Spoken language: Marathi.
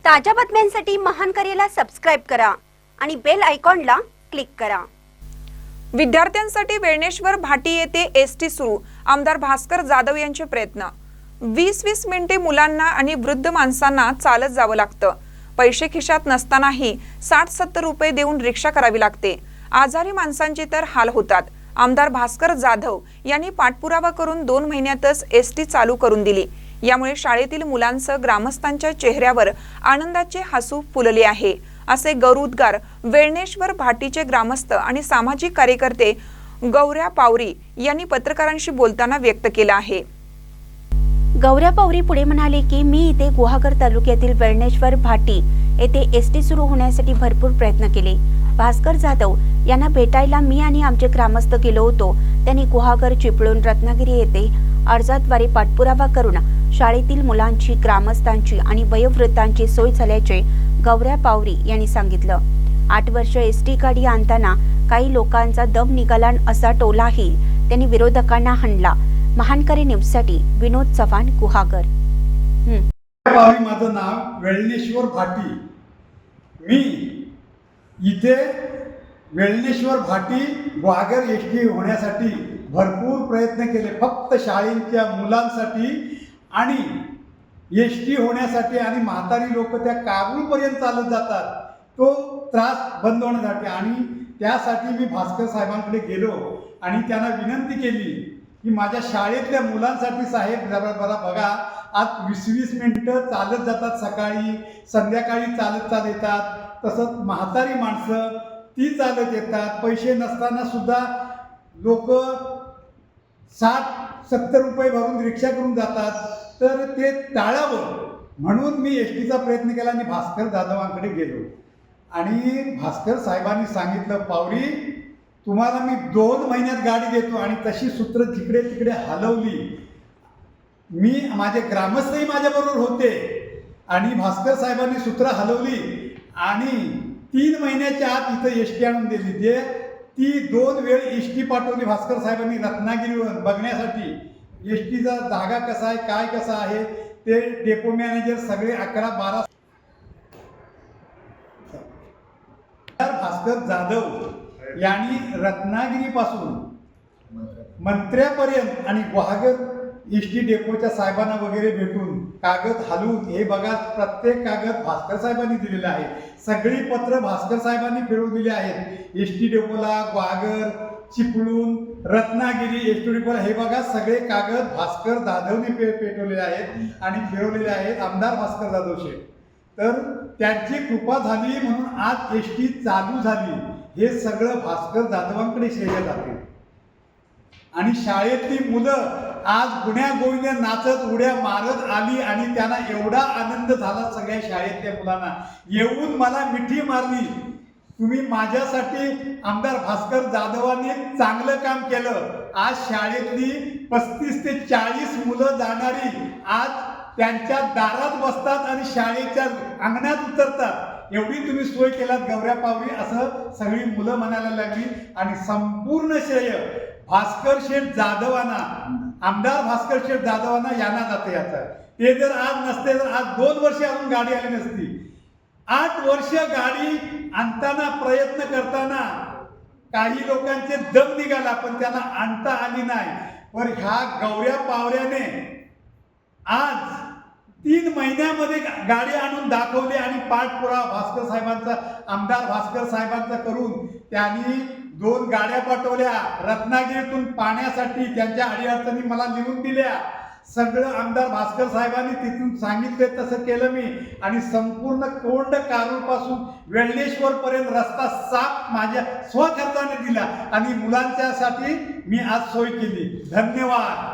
ताज्या बातम्यांसाठी महान करेला सबस्क्राइब करा आणि बेल आयकॉनला क्लिक करा। विद्यार्थ्यांसाठी वेळणेश्वर भाटी येथे एसटी सुरू, आमदार भास्कर जाधव यांचे प्रयत्न। 20-20 मिनिटे मुलांना आणि वृद्ध माणसांना चालत जावं लागतं। पैसे खिशात नसतानाही 60-70 रुपये देऊन रिक्षा करावी लागते। आजारी माणसांचे तर हाल होतात। आमदार भास्कर जाधव यांनी पाठपुरावा करून 2 महिन्यातच एसटी चालू करून दिली। यामुळे शाळेतील मुलांसह ग्रामस्थांच्या चेहऱ्यावर आनंदाचे हसू फुलले आहे, असे गौरवोद्गार वेळणेश्वर भाटीचे ग्रामस्थ आणि सामाजिक कार्यकर्ते गौऱ्या पावरी यांनी पत्रकारांशी बोलताना व्यक्त केला आहे। गौऱ्या पावरी पुढे म्हणाले की मी इथे गुहागर तालुक्यातील वेळणेश्वर भाटी येथे एसटी सुरू होण्यासाठी भरपूर प्रयत्न केले। भास्कर जाधव यांना भेटायला मी आणि आमचे ग्रामस्थ गेलो होतो। त्यांनी गुहागर चिपळूण रत्नागिरी येथे अर्जाद्वारे पाठपुरावा करून शाळेतील मुलांची, ग्रामस्थांची आणि वयोवृद्धांची सोय झाल्याचे गौऱ्या पावरी यांनी सांगितलं। 8 वर्ष एसटी गाडी आणताना काही लोकांचा दम निघाला असा टोलाही त्यांनी विरोधकांना हाणला। महानकरे न्यूजसाठी विनोद चव्हाण, गुहागर। पावरी माझं नाव, वेळणेश्वर भाटी। मी इथे वेळणेश्वर भाटी गुहागर एसटी होण्यासाठी भरपूर प्रयत्न केले। फक्त शाळेच्या मुलांसाठी आणि एसटी होण्यासाठी आणि म्हातारी लोक त्या काबूलपर्यंत चालत जातात, तो त्रास बंद होण्यासाठी आणि त्यासाठी मी भास्कर साहेबांकडे गेलो आणि त्यांना विनंती केली की माझ्या शाळेतल्या मुलांसाठी साहेब जरा बघा, आज 20-20 मिनिटं चालत जातात, सकाळी संध्याकाळी चालत येतात। तसंच म्हातारी माणसं ती चालत येतात, पैसे नसताना सुद्धा लोक 60-70 रुपये भरून रिक्षा करून जातात। तर ते टाळावं म्हणून मी एसटीचा प्रयत्न केला आणि भास्कर जाधवांकडे गेलो आणि भास्कर साहेबांनी सांगितलं, पावरी तुम्हाला मी 2 महिन्यात गाडी देतो आणि तशी सूत्र जिकडे तिकडे हलवली। मी, माझे ग्रामस्थही माझ्याबरोबर होते आणि भास्कर साहेबांनी सूत्र हलवली आणि 3 महिन्याच्या आत इथं एसटी आणून दिली। जे ती 2 वेळ एसटी पाठवली भास्कर साहेबांनी रत्नागिरीवर बघण्यासाठी। एसटीचा जागा कसा आहे, काय कसा आहे, ते डेपो मॅनेजर सगळे 11-12 भास्कर जाधव यांनी रत्नागिरीपासून मंत्र्यापर्यंत आणि गुहागर एसटी डेपोच्या साहेबांना वगैरे भेटून कागद हलवून, हे बघा प्रत्येक कागद भास्कर साहेबांनी दिलेला आहे। सगळी पत्र भास्कर साहेबांनी फिरवलेली आहेत। एसटी डेपोला, गुहागर, चिपळूण, रत्नागिरी एसटी डेपोला, हे बघा सगळे कागद भास्कर जाधवने पेटवलेले आहेत आणि फिरवलेले आहेत, आमदार भास्कर जाधव शेठ। तर त्यांची कृपा झाली म्हणून आज एसटी चालू झाली। हे सगळं भास्कर जाधवांकडे श्रेय जाते आणि शाळेतली मुलं आज गुण्या गोविंद्या नाचत उड्या मारत आली आणि त्यांना एवढा आनंद झाला सगळ्या शाळेतल्या मुलांना। येऊन मला मिठी मारली, तुम्ही माझ्यासाठी आमदार भास्कर जाधवांनी चांगलं काम केलं। आज शाळेतली 35 ते 40 मुलं जाणारी आज त्यांच्या दारात बसतात आणि शाळेच्या अंगणात उतरतात। एवढी तुम्ही सोय केलात गौऱ्या पावरी, असं सगळी मुलं म्हणायला लागली आणि संपूर्ण श्रेय भास्कर शेठ जाधवांना, आमदार भास्कर शेठ जाधवांना यांना जाते। याचा ते जर आज नसते तर आज 2 वर्ष अजून गाडी आली नसती। 8 वर्ष गाडी आणताना, प्रयत्न करताना काही लोकांचे दम निघाला पण त्यांना आणता आली नाही। पण ह्या गौऱ्या पावऱ्याने आज 3 महिन्यामध्ये गाडी आणून दाखवली आणि पाठपुरावा भास्कर साहेबांचा, आमदार भास्कर साहेबांचा करून त्यांनी 2 गाड्या पाठवल्या रत्नागिरीतून पाण्यासाठी। त्यांच्या अडीअडचणी मला लिहून दिल्या। सगळं आमदार भास्कर साहेबांनी तिथून सांगितलं तसं केलं मी आणि संपूर्ण कोंड कारूरपासून वेळणेश्वर पर्यंत रस्ता साफ माझ्या स्वखर्चाने दिला आणि मुलांच्यासाठी मी आज सोय केली। धन्यवाद।